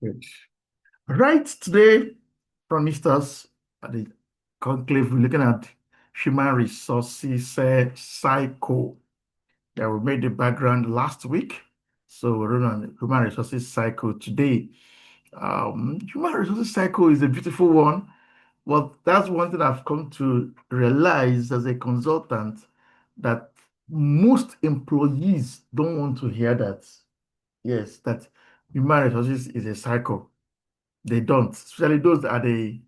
Good. Right today, Prime Ministers at the conclave, we're looking at human resources cycle that we made the background last week. So we're on human resources cycle today. Human resources cycle is a beautiful one, but that's one thing I've come to realize as a consultant that most employees don't want to hear that. Yes, that human resources is a cycle. They don't, especially those that are the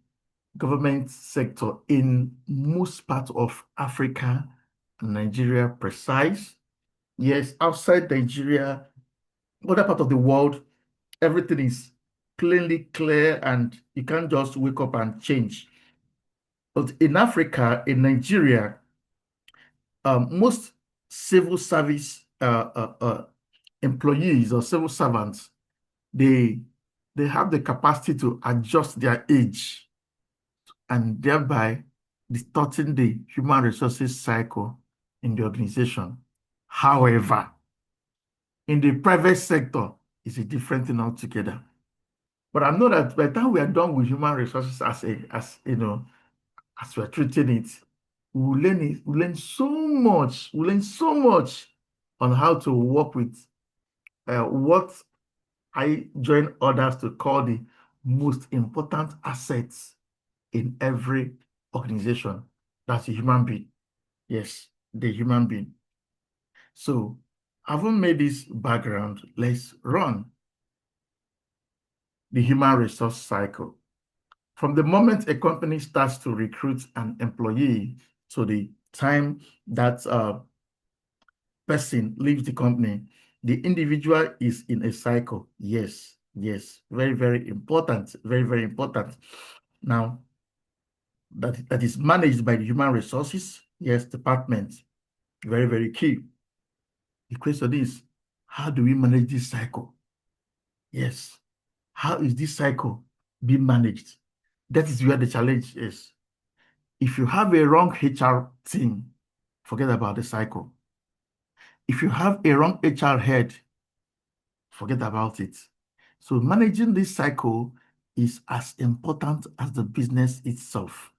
government sector in most parts of Africa and Nigeria precise. Yes, outside Nigeria, other part of the world, everything is plainly clear and you can't just wake up and change. But in Africa, in Nigeria, most civil service employees or civil servants, they they have the capacity to adjust their age and thereby distorting the human resources cycle in the organization. However, in the private sector, it's a different thing altogether. But I know that by the time we are done with human resources as we're treating it, we learn so much. We learn so much on how to work with what I join others to call the most important assets in every organization. That's a human being. Yes, the human being. So, having made this background, let's run the human resource cycle. From the moment a company starts to recruit an employee to the time that person leaves the company, the individual is in a cycle. Yes, yes, very, very important, very, very important. Now, that is managed by the human resources, yes, department, very, very key. The question is, how do we manage this cycle? Yes, how is this cycle being managed? That is where the challenge is. If you have a wrong HR team, forget about the cycle. If you have a wrong HR head, forget about it. So managing this cycle is as important as the business itself.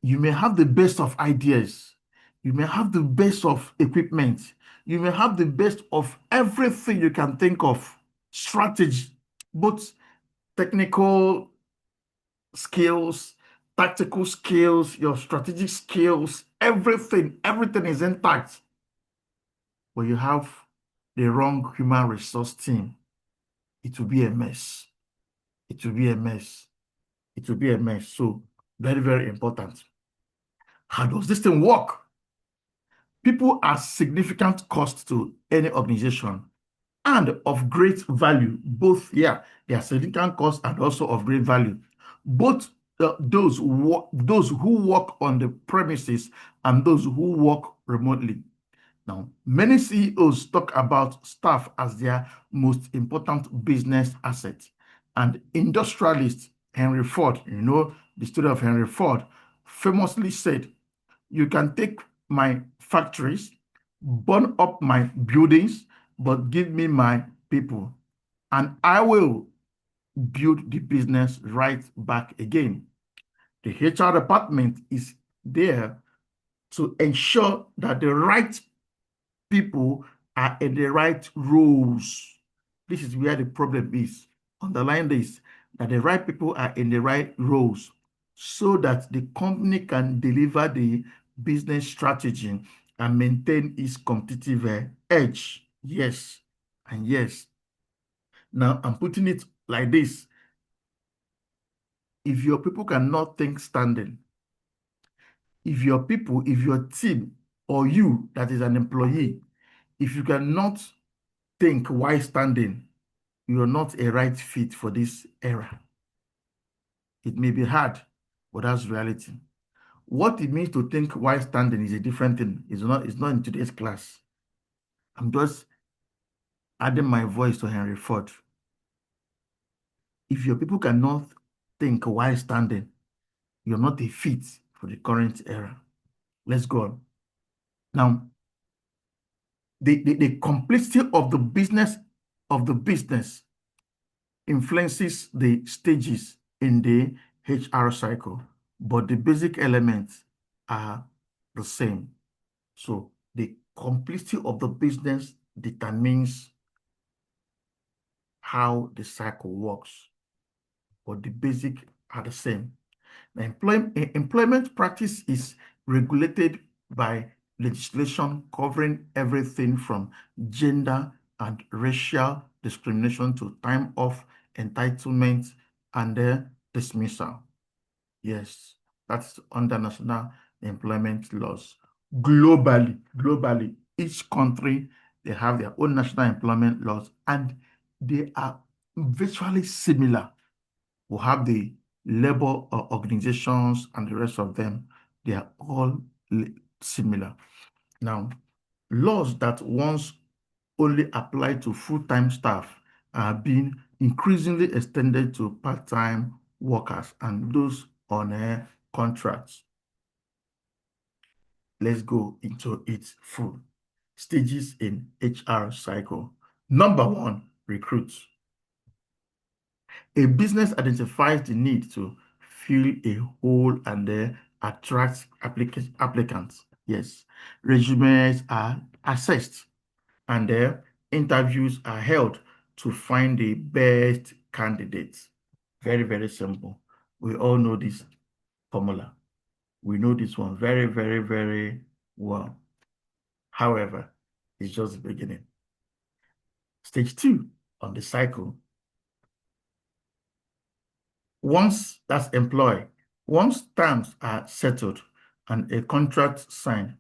You may have the best of ideas. You may have the best of equipment. You may have the best of everything you can think of, strategy, both technical skills, tactical skills, your strategic skills, everything is intact. But you have the wrong human resource team, it will be a mess. It will be a mess. It will be a mess. So very, very important. How does this thing work? People are significant cost to any organization and of great value. Both, yeah, they are significant cost and also of great value. Both those who work on the premises and those who work remotely. Now, many CEOs talk about staff as their most important business asset. And industrialist Henry Ford, the story of Henry Ford, famously said, you can take my factories, burn up my buildings, but give me my people, and I will build the business right back again. The HR department is there to ensure that the right people are in the right roles. This is where the problem is. Underline this, that the right people are in the right roles so that the company can deliver the business strategy and maintain its competitive edge. Yes, and yes. Now, I'm putting it like this. If your people cannot think standing, if your team, or you that is an employee, if you cannot think while standing, you are not a right fit for this era. It may be hard, but that's reality. What it means to think while standing is a different thing. It's not in today's class. I'm just adding my voice to Henry Ford. If your people cannot think while standing, you're not a fit for the current era. Let's go on. Now, the complexity of the business influences the stages in the HR cycle, but the basic elements are the same. So the complexity of the business determines how the cycle works, but the basic are the same. Employment practice is regulated by legislation covering everything from gender and racial discrimination to time off, entitlement, and dismissal. Yes, that's under national employment laws. Globally, each country, they have their own national employment laws, and they are virtually similar. We have the labor organizations and the rest of them. They are all similar. Now, laws that once only applied to full-time staff are being increasingly extended to part-time workers and those on contracts. Let's go into its full stages in HR cycle. Number one, recruits. A business identifies the need to fill a hole and attract applicants. Yes, resumes are assessed and interviews are held to find the best candidates. Very, very simple. We all know this formula. We know this one very, very, very well. However, it's just the beginning. Stage two on the cycle. Once that's employed, once terms are settled and a contract signed,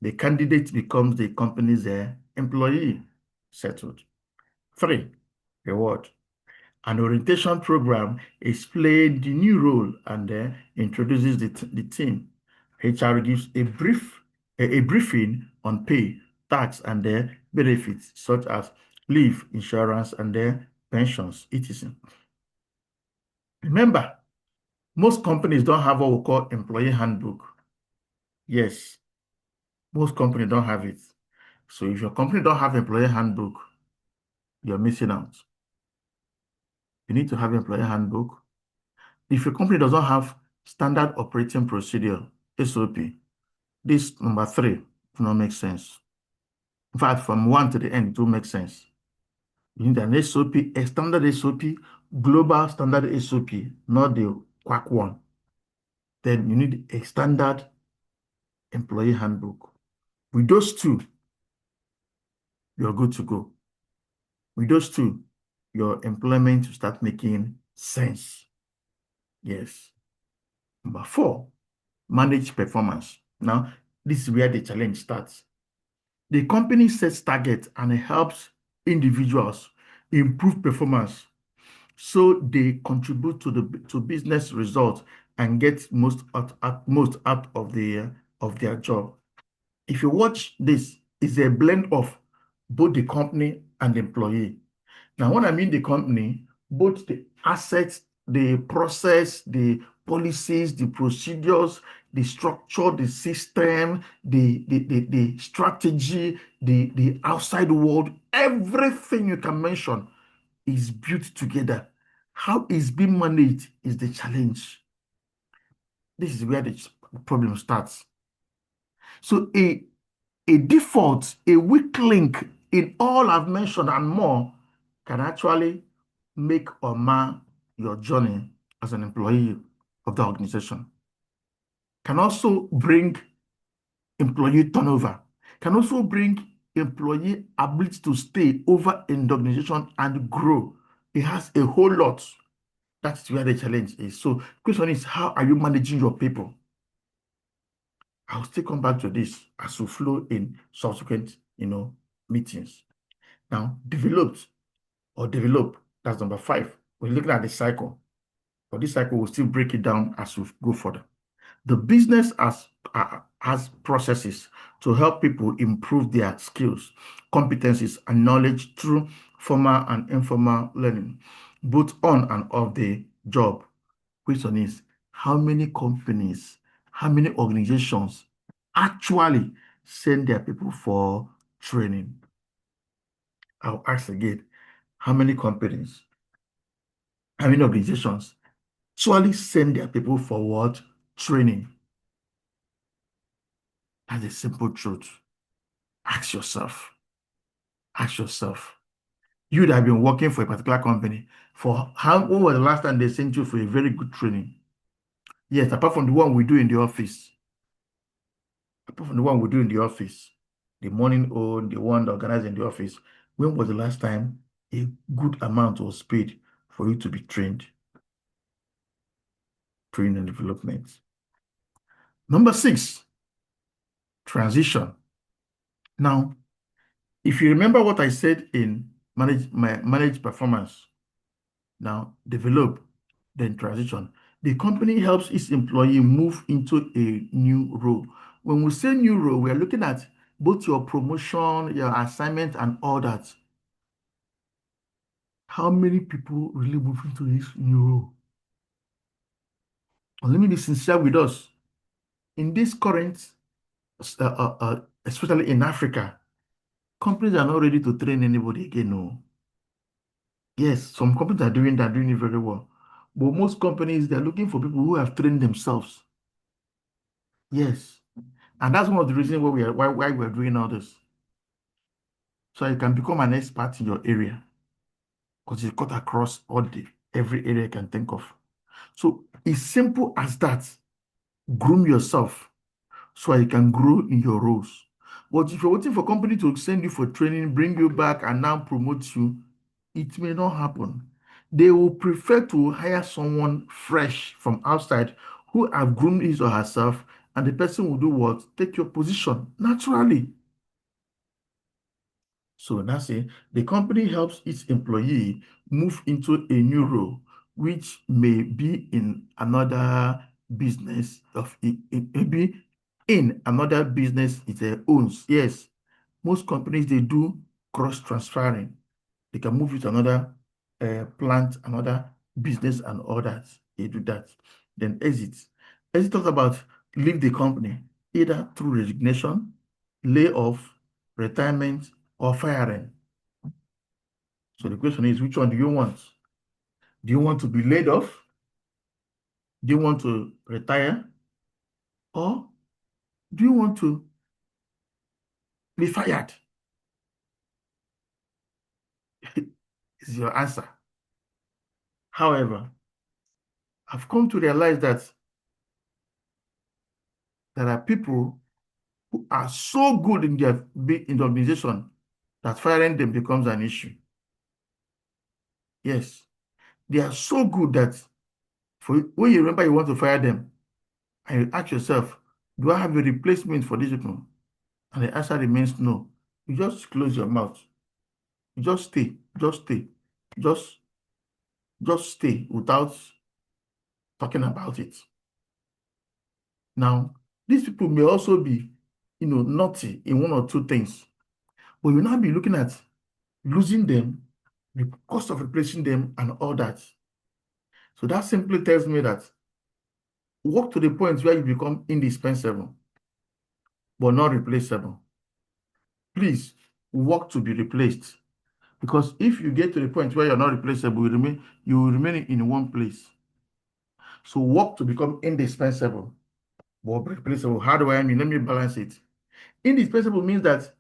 the candidate becomes the company's employee. Settled. Three, reward. An orientation program explains the new role and introduces the team. HR gives a briefing on pay, tax, and benefits such as leave, insurance, and pensions, etc. Remember, most companies don't have what we call employee handbook. Yes, most companies don't have it. So if your company don't have employee handbook, you're missing out. You need to have employee handbook. If your company does not have standard operating procedure, SOP, this number three do not make sense. In fact, from one to the end, it will make sense. You need an SOP, a standard SOP, global standard SOP, not the quack one. Then you need a standard employee handbook. With those two, you're good to go. With those two, your employment will start making sense. Yes. Number four, manage performance. Now, this is where the challenge starts. The company sets targets and it helps individuals improve performance so they contribute to business results and get most out of their job. If you watch this, it's a blend of both the company and the employee. Now, when I mean the company, both the assets, the process, the policies, the procedures, the structure, the system, the strategy, the outside world, everything you can mention is built together. How it's being managed is the challenge. This is where the problem starts. So a default, a weak link in all I've mentioned and more can actually make or mar your journey as an employee of the organization. Can also bring employee turnover, can also bring employee ability to stay over in the organization and grow. It has a whole lot. That's where the challenge is. So the question is, how are you managing your people? I'll still come back to this as we flow in subsequent, meetings. Now, develop, that's number five. We're looking at the cycle. For this cycle, we'll still break it down as we go further. The business has processes to help people improve their skills, competencies, and knowledge through formal and informal learning, both on and off the job. Question is, how many companies, how many organizations actually send their people for training? I'll ask again, how many companies, organizations actually send their people for what? Training. That's a simple truth. Ask yourself. Ask yourself. You that have been working for a particular company, for when was the last time they sent you for a very good training? Yes, apart from the one we do in the office. Apart from the one we do in the office, the morning own, the one organized in the office. When was the last time a good amount was paid for you to be trained? Training and development. Number 6, transition. Now, if you remember what I said in manage performance, now develop, then transition. The company helps its employee move into a new role. When we say new role, we are looking at both your promotion, your assignment, and all that. How many people really move into this new role? And let me be sincere with us. In this current, especially in Africa, companies are not ready to train anybody again. No. Yes, some companies are doing that, doing it very well. But most companies, they're looking for people who have trained themselves. Yes. And that's one of the reasons why we're doing all this. So you can become an expert in your area. Because you cut across every area you can think of. So it's simple as that. Groom yourself so you can grow in your roles. But if you're waiting for company to send you for training, bring you back, and now promote you, it may not happen. They will prefer to hire someone fresh from outside who have groomed his or herself, and the person will do what? Take your position naturally. So that's it. The company helps its employee move into a new role, which may be in another business maybe in another business it owns. Yes, most companies they do cross transferring. They can move it to another plant, another business, and all that. They do that. Then exit. Exit talks about leave the company either through resignation, layoff, retirement, or firing. So the question is, which one do you want? Do you want to be laid off? Do you want to retire? Or do you want to be fired? Is your answer. However, I've come to realize that there are people who are so good in the organization that firing them becomes an issue. Yes, they are so good that when you remember you want to fire them, and you ask yourself, do I have a replacement for these people? And the answer remains no. You just close your mouth. You just stay, just stay without talking about it. Now, these people may also be, naughty in one or two things, but you'll now be looking at losing them, the cost of replacing them, and all that. So that simply tells me that work to the point where you become indispensable, but not replaceable. Please work to be replaced. Because if you get to the point where you're not replaceable, you will remain in one place. So work to become indispensable, but replaceable. How do I mean? Let me balance it. Indispensable means that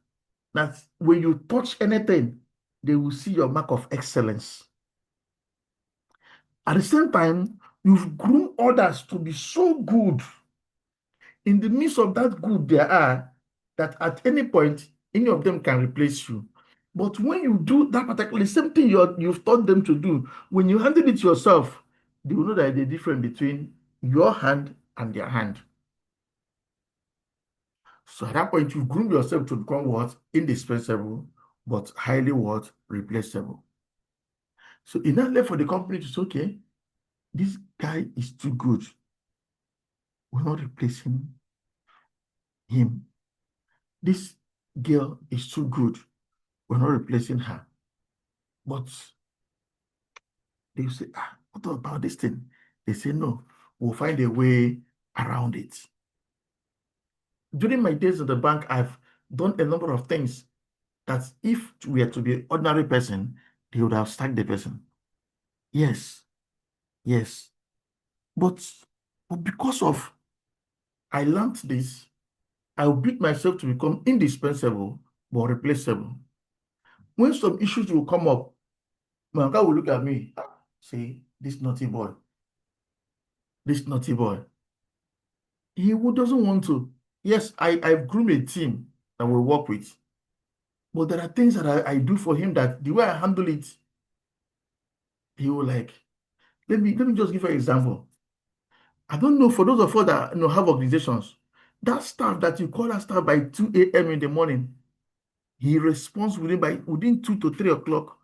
when you touch anything, they will see your mark of excellence. At the same time, you've groomed others to be so good. In the midst of that good there are, that at any point, any of them can replace you. But when you do that particularly same thing you've taught them to do, when you handle it yourself, they will know that the difference between your hand and their hand. So at that point, you groom yourself to become what? Indispensable, but highly what? Replaceable. So in that left for the company to say, okay, this guy is too good. We're not replacing him. This girl is too good. We're not replacing her. But they say, what about this thing? They say, no, we'll find a way around it. During my days at the bank, I've done a number of things that if we were to be an ordinary person, they would have sacked the person. Yes. Yes. But because of I learned this, I will beat myself to become indispensable but replaceable. When some issues will come up, my uncle will look at me, say, this naughty boy, this naughty boy. He who doesn't want to. Yes, I've groomed a team that we work with, but there are things that I do for him that the way I handle it, he will like. Let me just give you an example. I don't know for those of us that have organizations, that staff that you call that staff by 2 a.m. in the morning, he responds within 2 to 3 o'clock.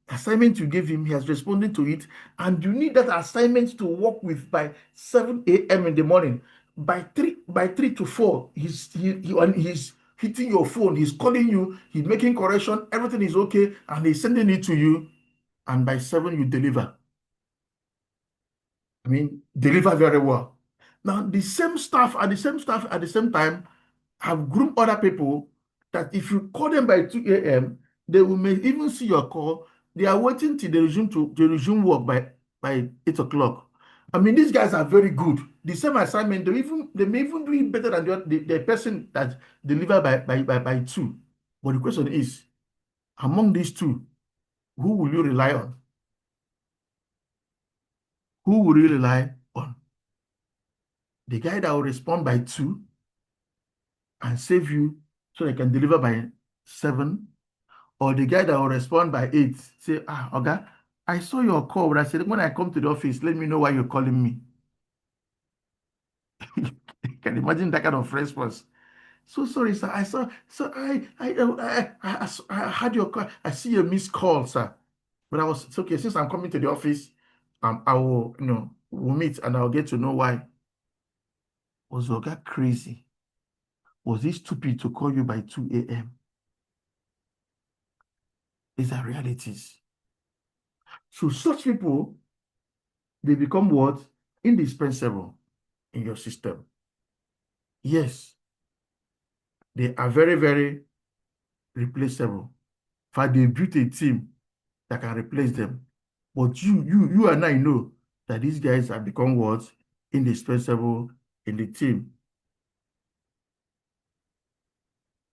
Assignment you gave him, he has responded to it, and you need that assignment to work with by 7 a.m. in the morning. By 3 to 4, he's hitting your phone, he's calling you, he's making correction, everything is okay, and he's sending it to you, and by 7 you deliver. I mean, deliver very well. Now, the same staff at the same time have groomed other people that if you call them by 2 a.m., they will may even see your call. They are waiting till they resume work by 8 o'clock. I mean, these guys are very good. The same assignment, they may even do it better than the person that delivered by 2. But the question is, among these two, who will you rely on? Who will you rely on? The guy that will respond by 2 and save you so they can deliver by 7, or the guy that will respond by 8, say, okay, I saw your call, but I said, when I come to the office, let me know why you're calling me. You can imagine that kind of response. So sorry, sir. I saw, so I had your call. I see your missed call, sir. But it's okay. Since I'm coming to the office, I will, we'll meet and I'll get to know why. Was Oga crazy? Was he stupid to call you by 2 a.m.? These are realities. So such people, they become what? Indispensable in your system. Yes, they are very, very replaceable. In fact, they built a team that can replace them. But you and I know that these guys have become what? Indispensable in the team.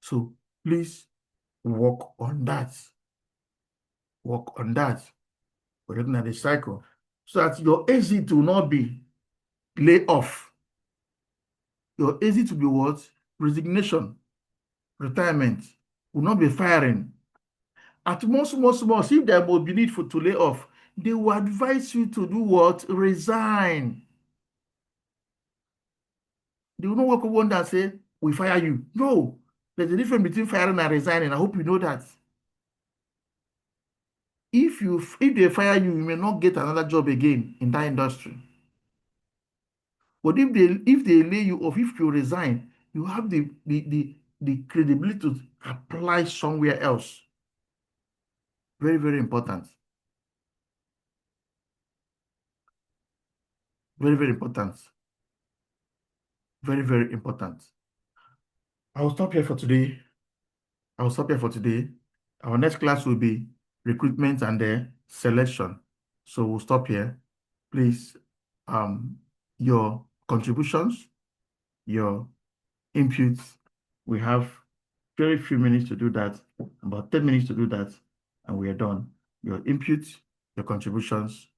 So please work on that. Work on that. We're looking at the cycle. So that your exit will not be lay off. Your exit will be what? Resignation, retirement, will not be firing. At most, if there will be need to lay off, they will advise you to do what? Resign. They will not walk over and say, we fire you. No, there's a difference between firing and resigning. I hope you know that. If they fire you, you may not get another job again in that industry. But if they lay you off, if you resign, you have the credibility to apply somewhere else. Very, very important. Very, very important. Very, very important. I'll stop here for today. Our next class will be recruitment and selection. So we'll stop here. Please, your contributions, your inputs, we have very few minutes to do that, about 10 minutes to do that, and we are done. Your inputs, your contributions,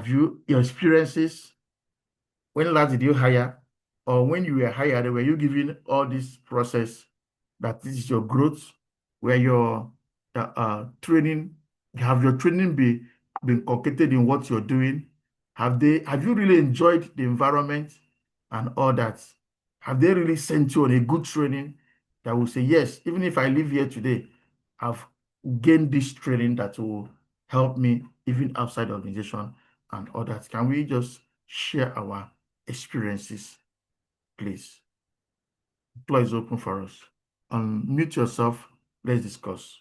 your experiences, when last did you hire, or when you were hired, were you given all this process that this is your growth, where your training, have your training been concreted in what you're doing? Have you really enjoyed the environment and all that? Have they really sent you on a good training that will say, yes, even if I live here today, I've gained this training that will help me even outside the organization and all that? Can we just share our experiences, please? The floor is open for us. Unmute yourself. Let's discuss.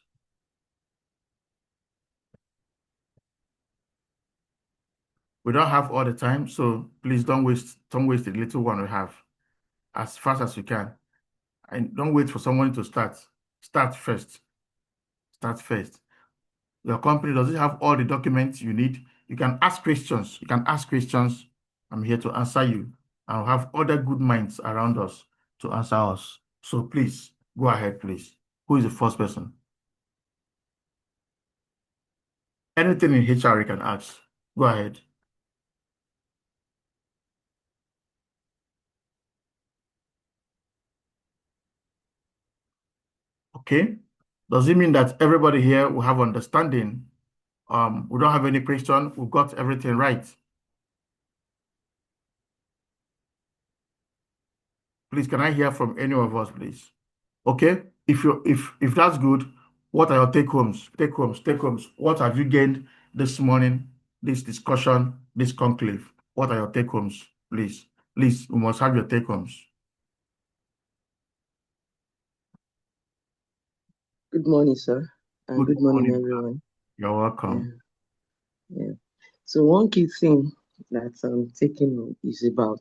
We don't have all the time, so please don't waste the little one we have as fast as you can. And don't wait for someone to start. Start first. Start first. Your company, does it have all the documents you need? You can ask questions. You can ask questions. I'm here to answer you. I'll have other good minds around us to answer us. So please, go ahead, please. Who is the first person? Anything in HR you can ask. Go ahead. Okay. Does it mean that everybody here will have understanding? We don't have any question. We've got everything right. Please, can I hear from any of us, please? Okay. If that's good, what are your take homes? Take homes, take homes. What have you gained this morning, this discussion, this conclave? What are your take homes, please? Please, we must have your take homes. Good morning, sir, and Good good morning, morning. everyone. You're welcome. Yeah. So one key thing that I'm taking note is about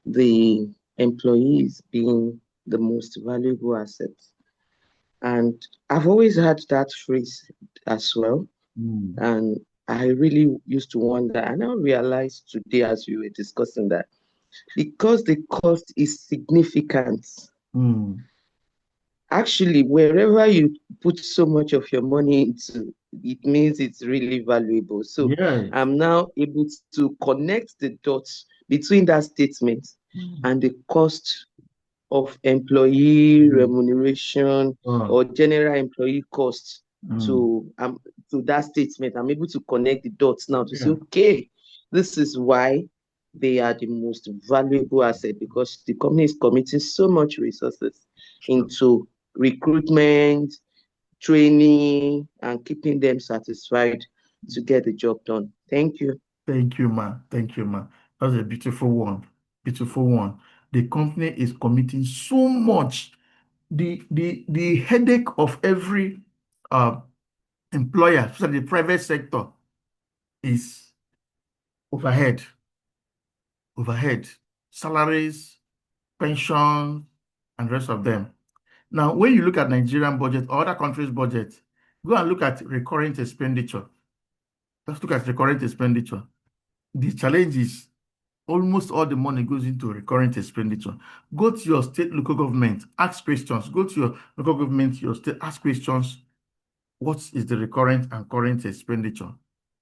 the employees being the most valuable asset. And I've always had that phrase as well. And I really used to wonder, and I realized today as we were discussing that because the cost is significant, actually, wherever you put so much of your money into, it means it's really valuable. So Yes. I'm now able to connect the dots between that statement and the cost of employee remuneration or general employee costs to that statement. I'm able to connect the dots now to say, okay, this is why they are the most valuable asset, because the company is committing so much resources into recruitment, training, and keeping them satisfied to get the job done. Thank you. Thank you, ma. Thank you, ma. That's a beautiful one. Beautiful one. The company is committing so much. The headache of every uh, employer, especially the private sector, is overhead. Overhead. Salaries, pension, and rest of them. Now, when you look at Nigerian budget or other countries' budget, go and look at recurrent expenditure. Let's look at recurrent expenditure. The challenge is almost all the money goes into recurrent expenditure. Go to your state, local government, ask questions. Go to your local government, your state, ask questions. What is the recurrent and current expenditure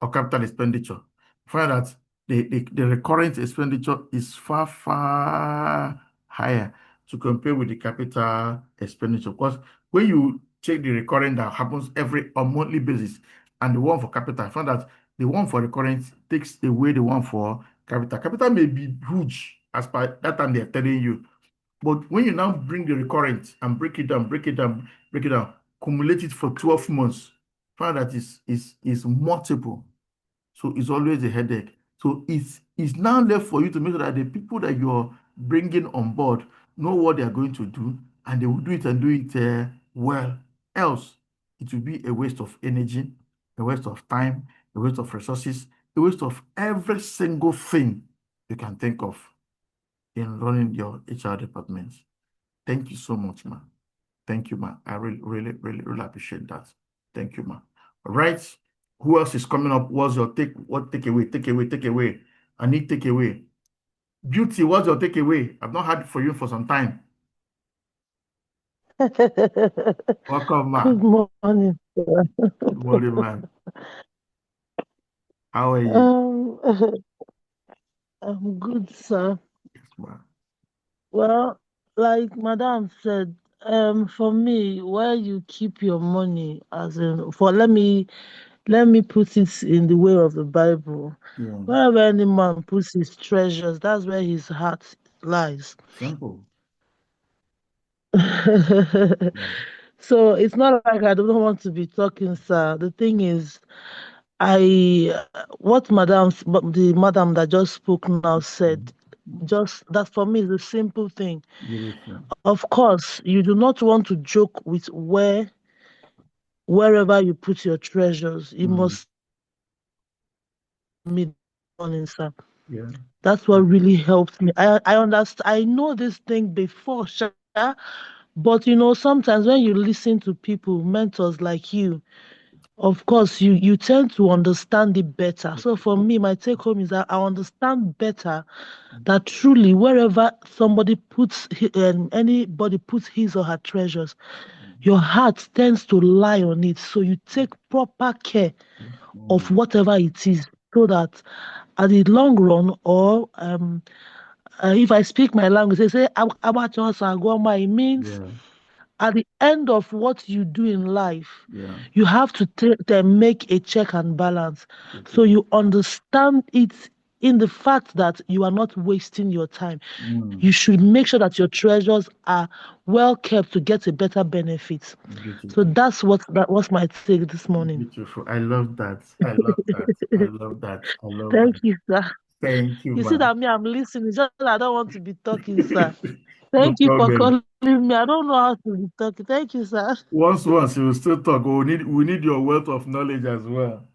or capital expenditure? Find that the recurrent expenditure is far, far higher to compare with the capital expenditure. Because when you check the recurrent that happens every on monthly basis and the one for capital, find that the one for recurrent takes away the one for capital. Capital may be huge as per that time they're telling you. But when you now bring the recurrent and break it down, break it down, break it down, cumulate it for 12 months, find that is multiple. So it's always a headache. So it's now left for you to make sure that the people that you're bringing on board know what they are going to do and they will do it and do it well. Else, it will be a waste of energy, a waste of time, a waste of resources, a waste of every single thing you can think of in running your HR department. Thank you so much, ma. Thank you, ma. I really, really, really, really appreciate that. Thank you, ma. All right. Who else is coming up? What's your takeaway? Takeaway. I need takeaway. Beauty, what's your takeaway? I've not heard for you for some time. Welcome, ma. Good morning, sir. Good morning, man. How are you? I'm good, sir. Yes, ma. Well, like Madam said, for me, where you keep your money, as in, let me put it in the way of the Bible. Yeah. Wherever any man puts his treasures, that's where his heart lies. Simple. So it's not like I don't want to be talking, sir. The thing is, what the madam that just spoke now said, just that for me is a simple thing. Beautiful. Of course, you do not want to joke with wherever you put your treasures. You must meet morning, sir. Yeah. That's what really helped me. I understand. I know this thing before, sha, but sometimes when you listen to people, mentors like you, of course, you tend to understand it better. So for me, my take home is that I understand better that truly wherever anybody puts his or her treasures, your heart tends to lie on it. So you take proper care of whatever it is, so that at the long run, or if I speak my language, they say "Abachosa it means Yeah. at the end of what you do in life, Yeah. you have to make a check and balance. So you understand it in the fact that you are not wasting your time. You should make sure that your treasures are well kept to get a better benefit. So Beautiful. that was my take this morning. Beautiful. I love that. I love that. I love that. I love Thank that. you, sir. Thank you, You see man. that me, I'm listening. It's just that I don't want to be talking, sir. No Thank you for problem. calling me. I don't know how to be talking. Thank you, sir. Once you will still talk. We need your wealth of knowledge as well.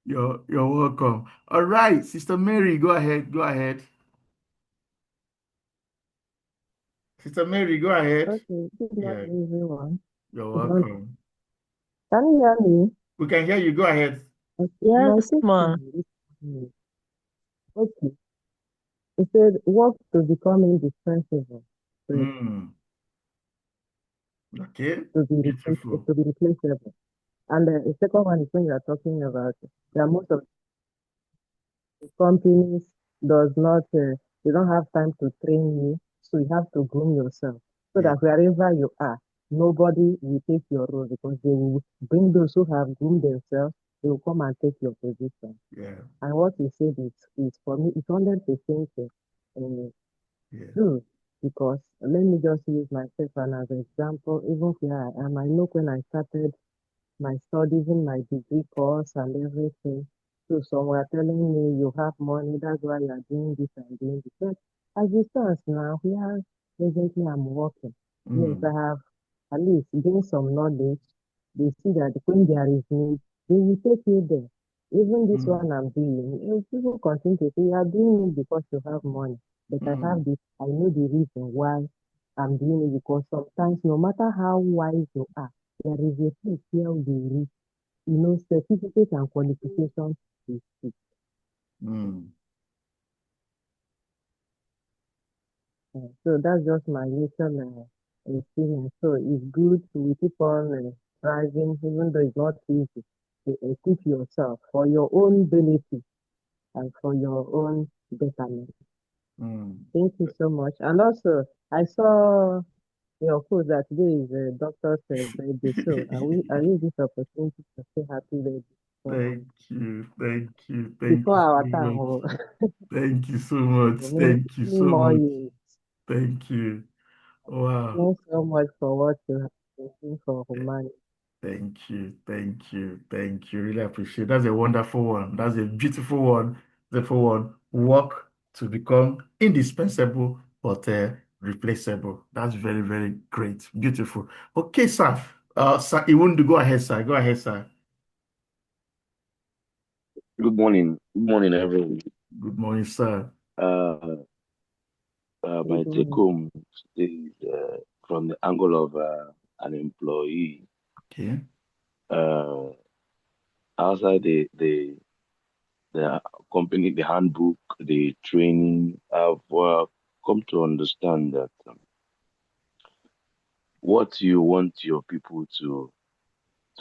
You're welcome. All right, Sister Mary, go ahead. Go ahead. Sister Mary, go ahead. Okay, good Yeah, morning, everyone. you're Good morning. welcome. Can you hear me? We can hear you. Go ahead. Okay, my Yes, take ma. is okay. It said work to become indispensable to, Mm, okay. Beautiful. to be replaceable. And the second one is when you are talking about that most of the companies does not they don't have time to train you, so you have to groom yourself so Yeah. that wherever you are, nobody will take your role because they will bring those who have groomed themselves. They will come and take your position. Yeah. And what you said is for me, it's 100% Yeah. true. Because let me just use myself as an example. Even here I am, I know when I started my studies in my degree course and everything. So some were telling me you have money, that's why you are doing this and doing this. But as it stands now, here presently I'm working. Yes, Mm, I have at least gained some knowledge. They see that when there is need, they will take you there. Even this mm, one I'm doing, people continue to say you are doing it because you have money. But I mm, have this, I know the reason why I'm doing it because sometimes no matter how wise you are, there is a place where we reach, certificate and qualifications is key. mm. So that's just my initial experience. So it's good to keep on striving, even though it's not easy, to equip yourself for your own benefit and for your own betterment. Mm. Thank you so much. And also, I saw your post that today is a doctor's birthday. So I use this opportunity to say happy birthday for Thank you. Thank you. Thank before you so our time. much. Oh, Thank you so much. many, Thank you many so more much. years. Thank you. Wow. Thanks so much for what you have been doing for humanity. Thank you. Thank you. Thank you. Really appreciate it. That's a wonderful one. That's a beautiful one. Beautiful one. Work to become indispensable but replaceable. That's very, very great. Beautiful. Okay, sir. Sir, you want to go ahead, sir. Go ahead, sir. Good morning. Good morning, everyone. Good morning, sir. Uh, my Good take morning. home is from the angle of an employee. Okay. Uh, Outside the company, the handbook, the training, I've come to understand that what you want your people to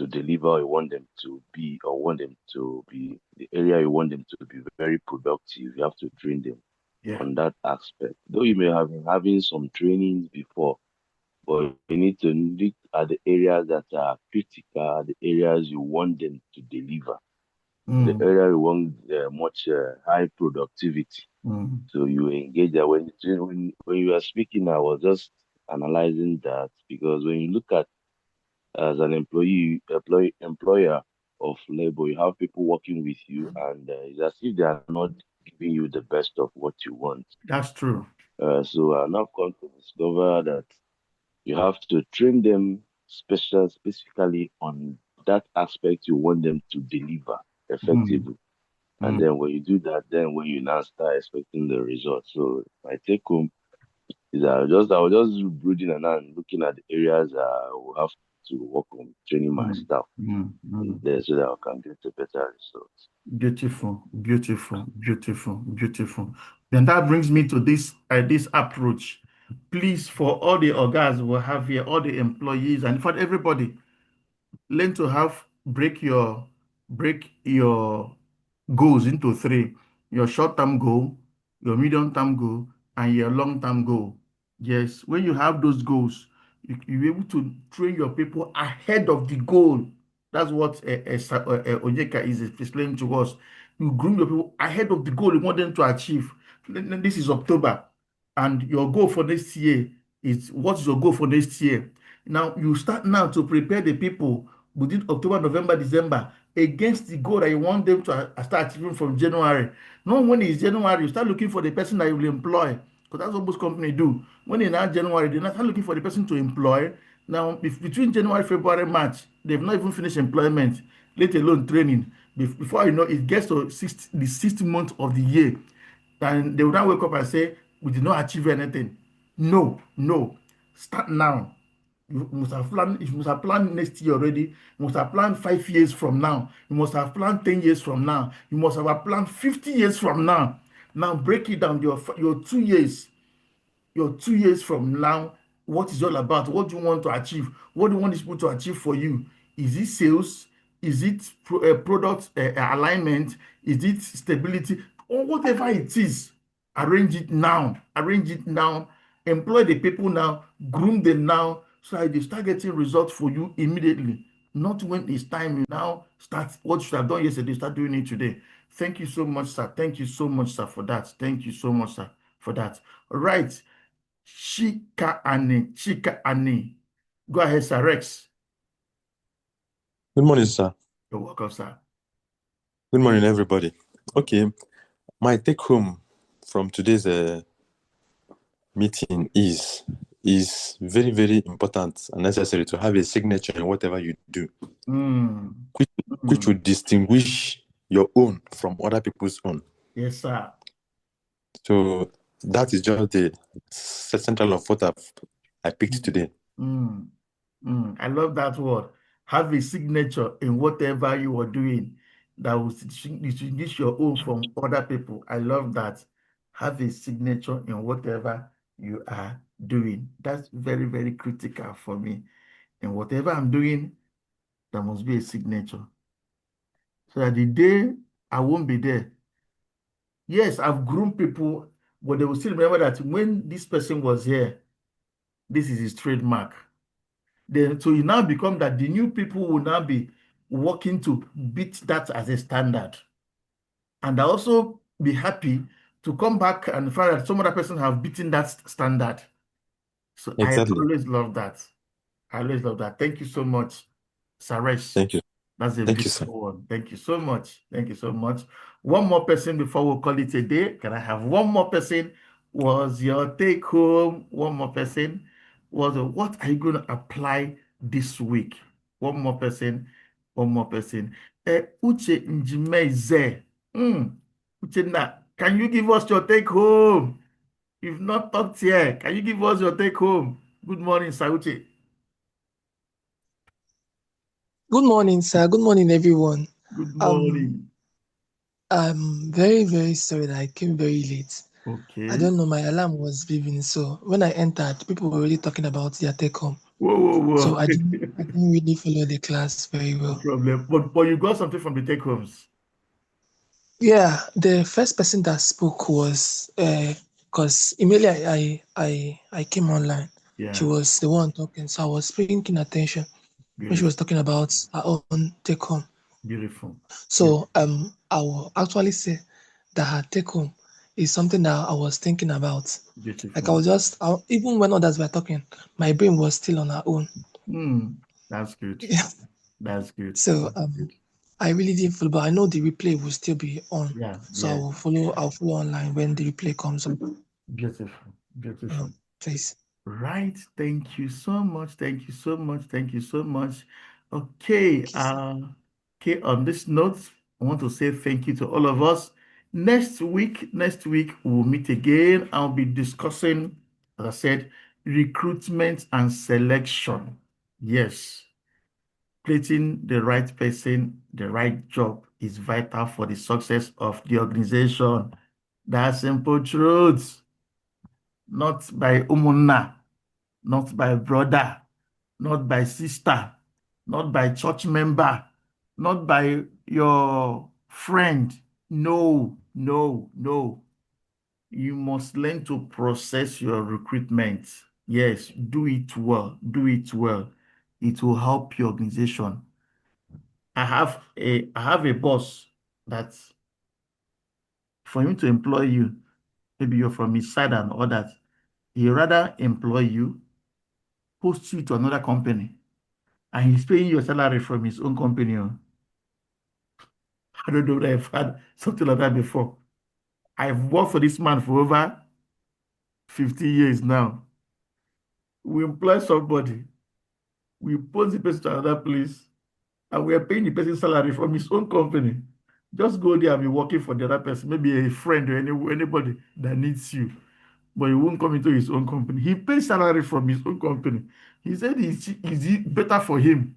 deliver, you want them to be, or want them to be, the area you want them to be very productive, you have to train them Yeah. on that aspect. Though you may have been having some trainings before, but you need to look at the areas that are critical, the areas you want them to deliver, the Mm, area you want much high productivity. mm, So you engage that. When you are speaking, I was just analyzing that because when you look at as an employer of labor, you have people working with you, and it's as if they are not giving you the best of what you want. that's true. So I now come to discover that you have to train them specifically on that aspect you want them to deliver Mm, effectively. And mm. then when you do that, then when you now start expecting the results. So my take home is I was just brooding and looking at the areas we have to work on training my staff there so that I can get a better result. Beautiful, beautiful, beautiful, beautiful. Then that brings me to this approach. Please, for all the organs we have here, all the employees, and for everybody, learn to break your goals into three: your short-term goal, your medium-term goal, and your long-term goal. Yes, when you have those goals, you'll be able to train your people ahead of the goal. That's what Onyeka is explaining to us. You groom your people ahead of the goal you want them to achieve. This is October, and your goal for next year is, what is your goal for next year? Now, you start now to prepare the people within October, November, December against the goal that you want them to start achieving from January. Not when it's January, you start looking for the person that you will employ, because that's what most companies do. When it's now January, they start looking for the person to employ. Now, between January, February, March, they've not even finished employment, let alone training. Before you know, it gets to the 6th month of the year, and they will now wake up and say, we did not achieve anything. No, no. Start now. You must have planned next year already. You must have planned 5 years from now. You must have planned 10 years from now. You must have planned 50 years from now. Now break it down. Your 2 years. Your 2 years from now, what is all about? What do you want to achieve? What do you want these people to achieve for you? Is it sales? Is it product alignment? Is it stability? Or whatever it is, arrange it now. Arrange it now. Employ the people now. Groom them now, so that they start getting results for you immediately. Not when it's time you now start what you should have done yesterday, start doing it today. Thank you so much, sir. Thank you so much, sir, for that. Thank you so much, sir, for that. All right. Chika Ani. Go ahead, sir. Rex. Good morning, sir. You're welcome, sir. Good morning, everybody. Okay, my take home from today's meeting is very, very important and necessary to have a signature in whatever you do, which would distinguish your own from other people's own. Yes, sir. So that is just the central of what I picked today. I love that word. Have a signature in whatever you are doing that will distinguish your own from other people. I love that. Have a signature in whatever you are doing. That's very, very critical for me. In whatever I'm doing, there must be a signature, so that the day I won't be there. Yes, I've groomed people, but they will still remember that when this person was here, this is his trademark. Then, so it now become that the new people will now be working to beat that as a standard. And I also be happy to come back and find that some other person have beaten that standard. So exactly. I always love that. I always love that. Thank you so much, Saresh. Thank you. That's a Thank beautiful you, one. Thank you so much. Thank you so much. One more person before we call it a day. Can I have one more person? Was your take home? One more person. What are you going to apply this week? One more person. One more person. Uche Njimeze. Uchenna, can you give us your take home? You've not talked here. Can you give us your take home? Good morning, Sir Uche. Good morning, sir. Good morning, everyone. Good morning. I'm very, very sorry that I came very late. Okay. I don't know, my alarm was beeping. So when I entered, people were already talking about their take home. Whoa. So I didn't really follow the class very well. No problem. But you got something from the take homes. Yeah, the first person that spoke was because immediately I came online. Yeah. She was the one talking, so I was paying attention when she was talking about her own take home. Beautiful. So I will actually say that her take home is something that I was thinking about. Beautiful. Like I was even when others were talking, my brain was still on her own. That's good. Yeah. That's good. So That's good. I really didn't follow, but I know the replay will still be on. Yeah. So I'll follow online when the replay comes up. Beautiful. Please. Right. Thank you so much. Thank you so much. Thank you so much. Okay. Okay. On this note, I want to say thank you to all of us. Next week, we'll meet again. I'll be discussing, as I said, recruitment and selection. Yes, Placing the right person, the right job is vital for the success of the organization. That's simple truth. Not by umunna, not by brother, not by sister, not by church member, not by your friend. No, no, no. You must learn to process your recruitment. Yes, do it well. Do it well. It will help your organization. I have a boss that for him to employ you, maybe you're from his side and all that, he rather employ you, post you to another company, and he's paying your salary from his own company. I don't know that I've had something like that before. I've worked for this man for over 50 years now. We employ somebody, we post the person to another place, and we are paying the person's salary from his own company. Just go there and be working for the other person, maybe a friend or anybody that needs you. But he won't come into his own company. He pays salary from his own company. He said it's better for him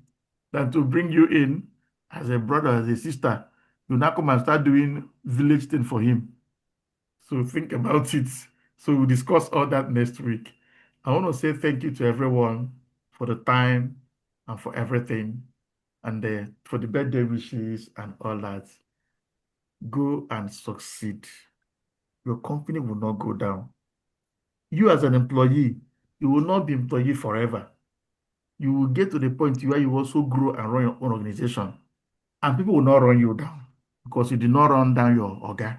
than to bring you in as a brother, as a sister. You now come and start doing village thing for him. So think about it. So we'll discuss all that next week. I want to say thank you to everyone for the time and for everything, and for the birthday wishes and all that. Go and succeed. Your company will not go down. You as an employee, you will not be employee forever. You will get to the point where you also grow and run your own organization. And people will not run you down because you did not run down your organ.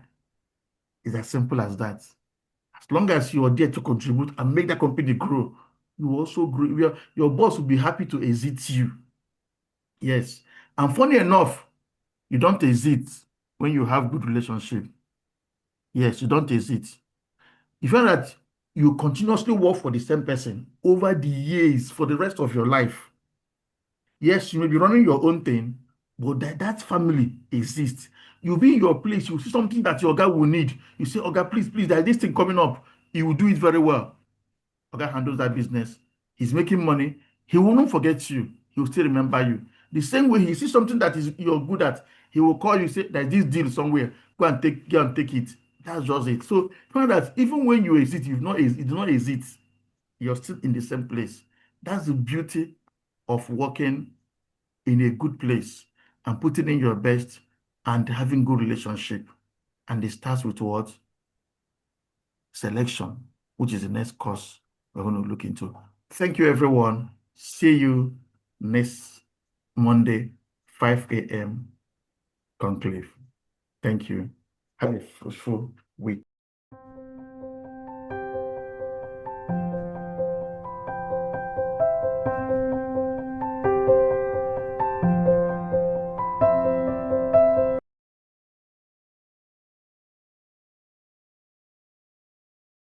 It's as simple as that. As long as you are there to contribute and make that company grow, you will also grow. Your boss will be happy to exit you. Yes. And funny enough, you don't exit when you have good relationship. Yes, you don't exit. You find that you continuously work for the same person over the years for the rest of your life. Yes, you may be running your own thing, but that family exists. You'll be in your place, you see something that your guy will need. You say, Oga, please, there's this thing coming up. He will do it very well. Oga handles that business. He's making money. He will not forget you. He will still remember you. The same way he sees something that you're good at, he will call you, say, there's this deal somewhere. Go and take it. That's just it. So find that even when you exit, you do not exit. You're still in the same place. That's the beauty of working in a good place and putting in your best and having good relationship. And it starts with what? Selection, which is the next course we're going to look into. Thank you, everyone. See you next Monday, 5 a.m. conclave. Thank you. Have a fruitful week.